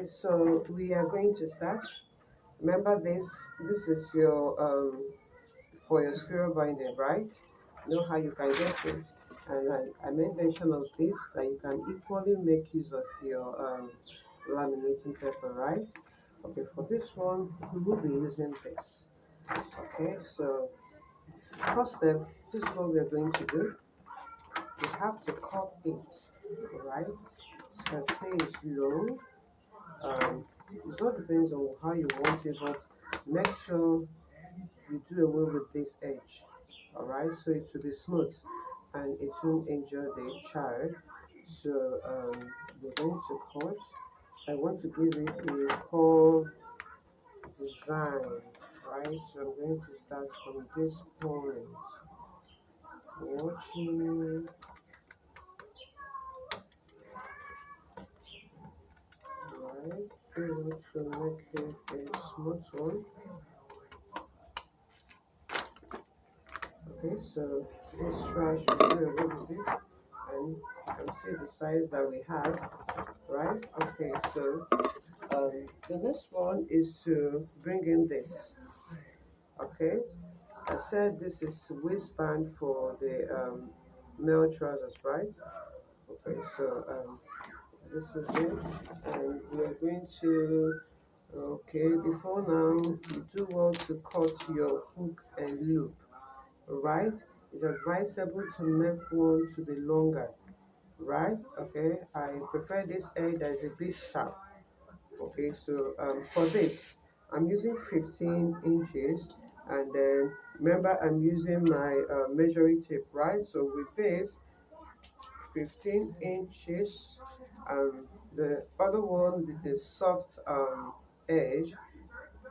so we are going to start. Remember this is your for your squirrel binding, right? You know how you can get it. And I made mention of this that you can equally make use of your laminating paper, right? Okay, for this one, we will be using this. Okay, so first step, this is what we are going to do. You have to cut it, right? So you can say it's long. It all depends on how you want it, but make sure you do away with this edge, all right, so it will be smooth and it won't injure the child. So we're going to cut. I want to give it a curve design, right? So I'm going to start from this point, watching, right? We want to make it a smooth one. Okay, so this trash will do away with it, and you can see the size that we have, right? Okay, so the next one is to bring in this. Okay, I said this is waistband for the male trousers, right? Okay, so this is it, and we are going to. Okay, before now, you do want to cut your hook and loop, right? It's advisable to make one to be longer, right? Okay, I prefer this edge that is a bit sharp. Okay, so for this I'm using 15 inches, and then remember I'm using my measuring tape, right? So with this 15 inches, and the other one with the soft edge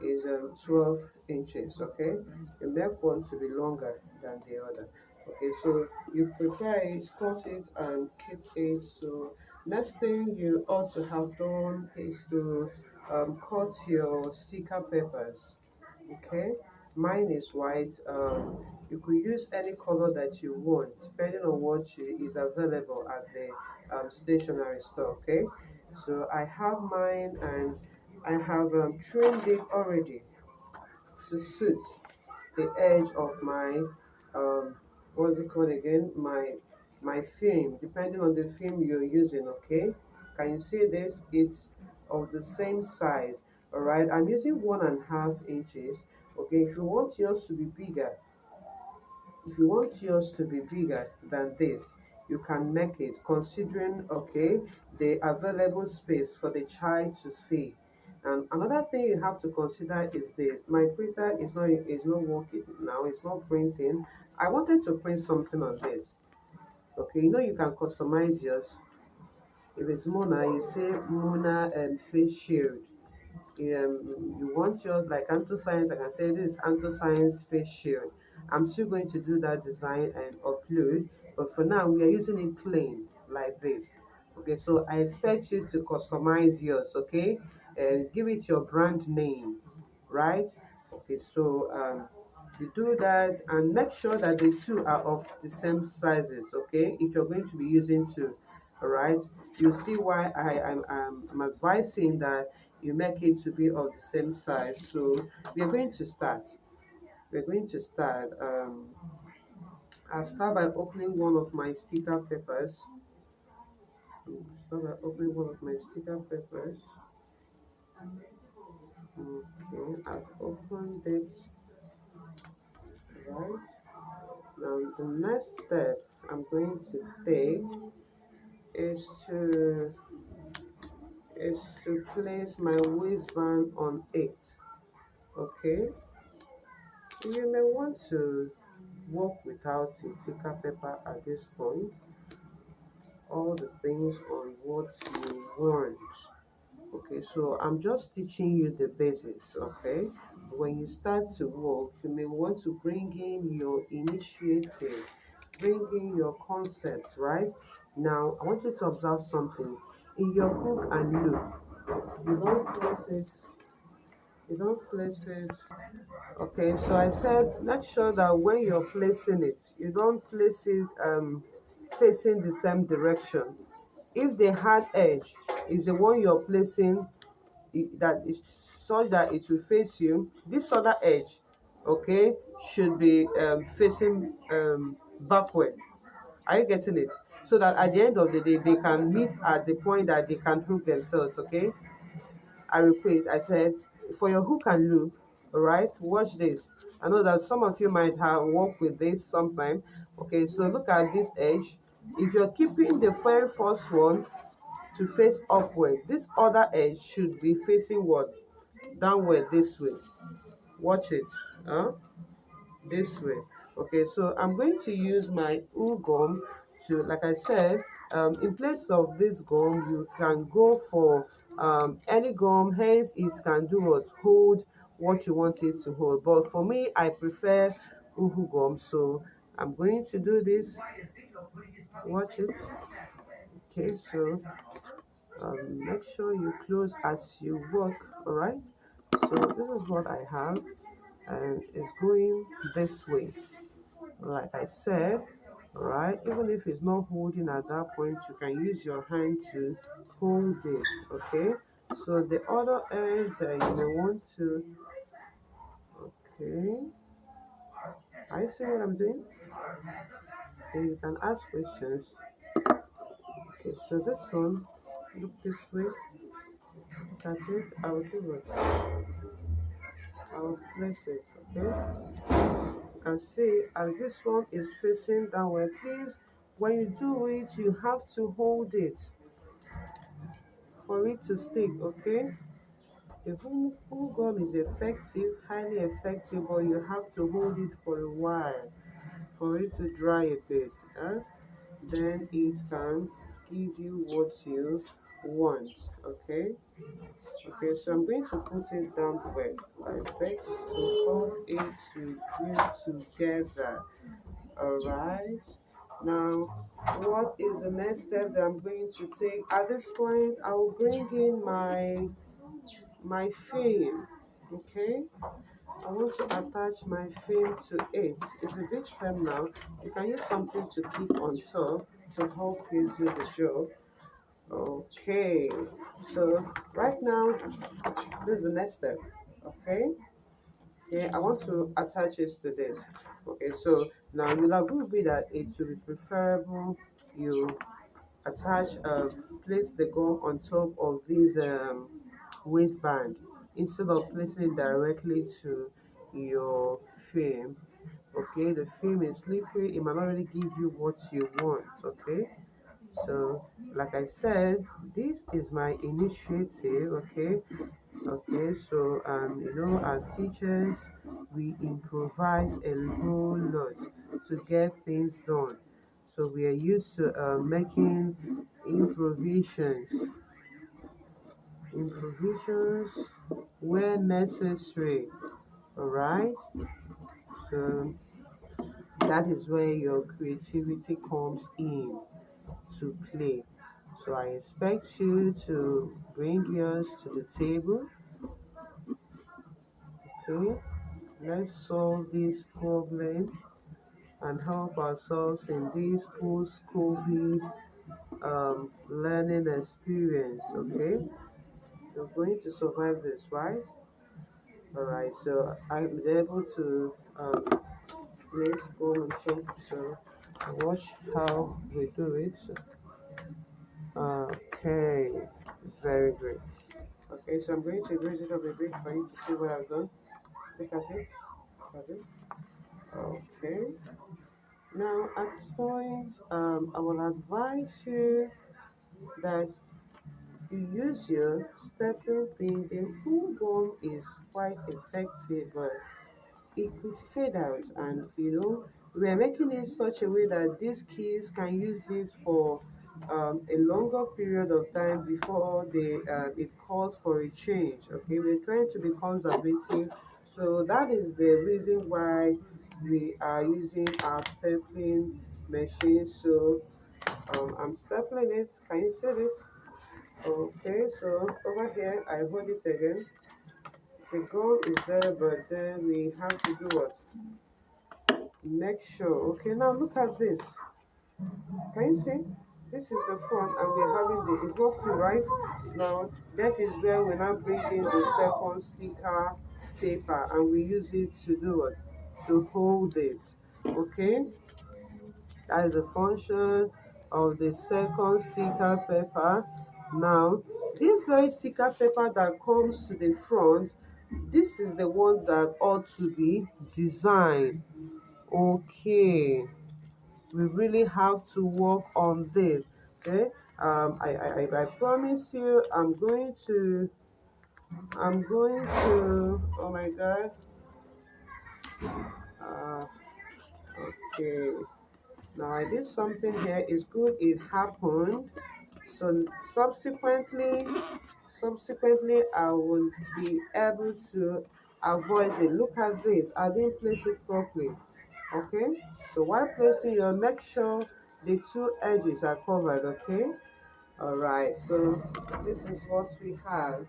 is 12 inches. Okay, you make one to be longer than the other. Okay, so you prepare it, cut it, and keep it. So next thing you ought to have done is to cut your sticker papers. Okay, mine is white. You could use any color that you want depending on what is available at the stationery store. Okay, so I have mine, and I have trimmed it already to suit the edge of my what's it called again, my film, depending on the film you're using. Okay, can you see this? It's of the same size. All right, I'm using 1.5 inches. Okay, if you want yours to be bigger than this, you can make it, considering okay the available space for the child to see. And another thing you have to consider is this: my printer is not working now, it's not printing. I wanted to print something on this. Okay, you can customize yours. If it's Mona, you say Mona and face shield. You want yours like Antoscience, I can say this is Antoscience face shield. I'm still going to do that design and upload, but for now we are using it plain like this. Okay, so I expect you to customize yours. Okay, and give it your brand name, right? Okay, so you do that and make sure that the two are of the same sizes. Okay, if you're going to be using two, all right, you see why I'm advising that you make it to be of the same size. So we are going to start. We're going to start. I'll start by opening one of my sticker papers. Start by opening one of my sticker papers. Okay, I've opened it. Right. Now the next step I'm going to take is to place my waistband on it. Okay, you may want to work without a thicker paper at this point. All depends on what you want. Okay, so I'm just teaching you the basics. Okay, when you start to work, you may want to bring in your initiative, bring in your concept. Right now, I want you to observe something in your hook and loop. You don't place it. You don't place it. Okay, so I said make sure that when you're placing it, you don't place it facing the same direction. If the hard edge is the one you're placing that is such that it will face you. This other edge, okay, should be facing backward. Are you getting it? So that at the end of the day, they can meet at the point that they can hook themselves, okay? I repeat, I said, for your hook and loop, all right, watch this. I know that some of you might have worked with this sometime. Okay, so look at this edge. If you're keeping the very first one to face upward, this other edge should be facing what? Downward this way. Watch it. Huh? This way. Okay, so I'm going to use my U gum to, like I said, in place of this gum, you can go for any gum, hence it can do what? Hold what you want it to hold. But for me, I prefer Uhu gum, so I'm going to do this. Watch it. Okay, so make sure you close as you work, all right? So this is what I have, and it's going this way. Like I said, all right, even if it's not holding at that point, you can use your hand to hold it, okay? So the other edge that you may want to, okay, I see what I'm doing. Then you can ask questions. Okay, so this one, look this way. Look at it. I'll do it. I'll place it, okay? You can see as this one is facing downward, please, when you do it, you have to hold it for it to stick, okay? The whole gum is effective, highly effective, but you have to hold it for a while for it to dry a bit. Then it can give you what you want. Okay. Okay, so I'm going to put it down where I beg to hold it to glue together. Alright. Now, what is the next step that I'm going to take? At this point, I will bring in my film. Okay, I want to attach my film to it. It's a bit firm now. You can use something to keep on top to help you do the job. Okay, so right now this is the next step. Okay, yeah, I want to attach this to this. Okay, so now you'll agree with me that it will be preferable you attach place the gum on top of this waistband instead of placing it directly to your film. Okay, the film is slippery, it might not really give you what you want. Okay, so like I said, this is my initiative. Okay, okay, so as teachers, we improvise a whole lot to get things done. So we are used to making improvisations, improvisations where necessary. All right, so that is where your creativity comes in to play. So I expect you to bring yours to the table. Okay, let's solve this problem and help ourselves in this post-COVID learning experience. Okay, you're going to survive this, right? All right. So I'm able to let's go and talk to watch how we do it. Okay, very great. Okay, so I'm going to raise it up a bit for you to see what I've done. Look at it. Look at it. Okay. Now at this point, I will advise you that you use your stapler pin. The whole gum is quite effective, but it could fade out, and we are making it such a way that these kids can use this for a longer period of time before it calls for a change. Okay, we're trying to be conservative, so that is the reason why we are using our stapling machine. So I'm stapling it. Can you see this? Okay, so over here I hold it again. The goal is there, but then we have to do what? Make sure. Okay, now look at this. Can you see? This is the front, and we're having the, it's not cool, right? Now, that is where we now bring in the second sticker paper, and we use it to do what? To hold it. Okay, that is the function of the second sticker paper. Now, this very sticker paper that comes to the front, this is the one that ought to be designed. Okay, we really have to work on this. Okay, I promise you, I'm going to, oh my god, uh, okay, now I did something here. It's good it happened. So subsequently I will be able to avoid it. Look at this, I didn't place it properly. Okay, so while placing your, make sure the two edges are covered. Okay, all right, so this is what we have.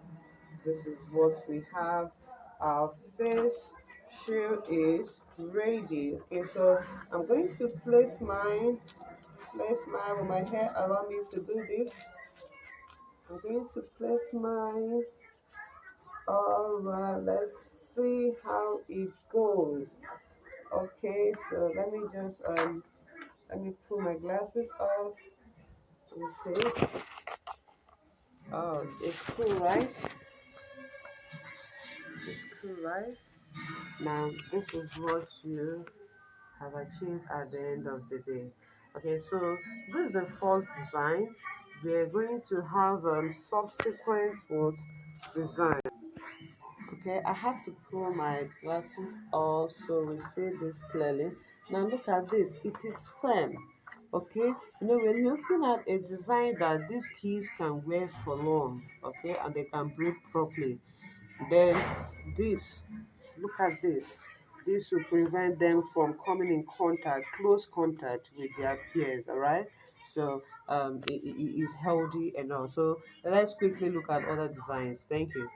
This is what we have. Our face shield is ready. Okay, so I'm going to place mine with my hair. Allow me to do this. I'm going to place mine. All right, let's see how it goes. Okay, so let me pull my glasses off. Let me see. Oh, it's cool, right? It's cool, right? Now, this is what you have achieved at the end of the day. Okay, so this is the first design. We are going to have subsequent what design. Okay, I had to pull my glasses off so we see this clearly. Now look at this, it is firm. Okay, you know, we're looking at a design that these keys can wear for long, okay, and they can breathe properly. Then this, look at this. This will prevent them from coming in contact, close contact with their peers. All right. So it is healthy and all. So let's quickly look at other designs. Thank you.